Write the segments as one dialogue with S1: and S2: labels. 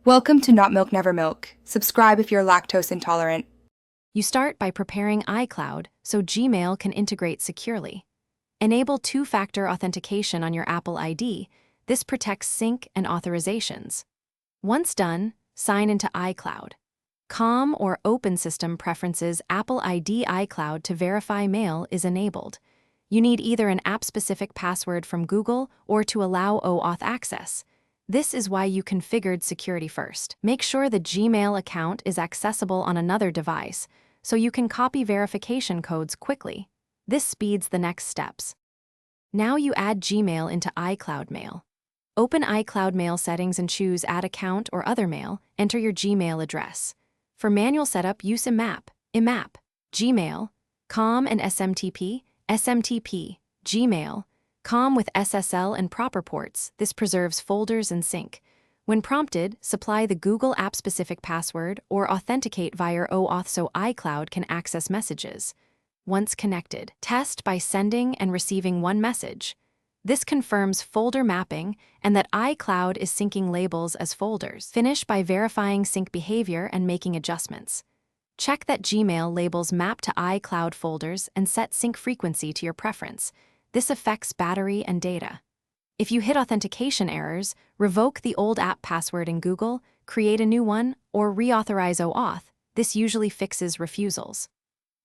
S1: Welcome to Not Milk Never Milk. Subscribe if you're lactose intolerant.
S2: You start by preparing Icloud so Gmail can integrate securely. Enable two-factor authentication on your Apple ID. This protects sync and authorizations. Once done, sign into iCloud. COM or Open System Preferences Apple ID iCloud to verify mail is enabled. You need either an app-specific password from Google or to allow OAuth access. This is why you configured security first. Make sure the Gmail account is accessible on another device, so you can copy verification codes quickly. This speeds the next steps. Now you add Gmail into iCloud Mail. Open iCloud Mail settings and choose Add Account or Other Mail. Enter your Gmail address. For manual setup, use IMAP, Gmail, COM and SMTP, Gmail, COM with SSL and proper ports. This preserves folders and sync. When prompted, supply the Google app-specific password or authenticate via OAuth so iCloud can access messages. Once connected, test by sending and receiving one message. This confirms folder mapping and that iCloud is syncing labels as folders. Finish by verifying sync behavior and making adjustments. Check that Gmail labels map to iCloud folders and set sync frequency to your preference. This affects battery and data. If you hit authentication errors, revoke the old app password in Google, create a new one, or reauthorize OAuth. This usually fixes refusals.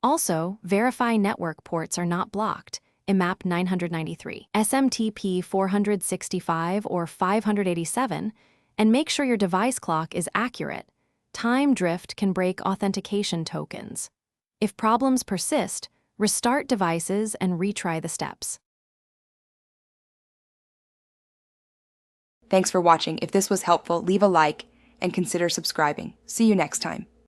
S2: Also, verify network ports are not blocked. IMAP 993, SMTP 465 or 587, and make sure your device clock is accurate. Time drift can break authentication tokens. If problems persist, restart devices and retry the steps.
S1: Thanks for watching. If this was helpful, leave a like and consider subscribing. See you next time.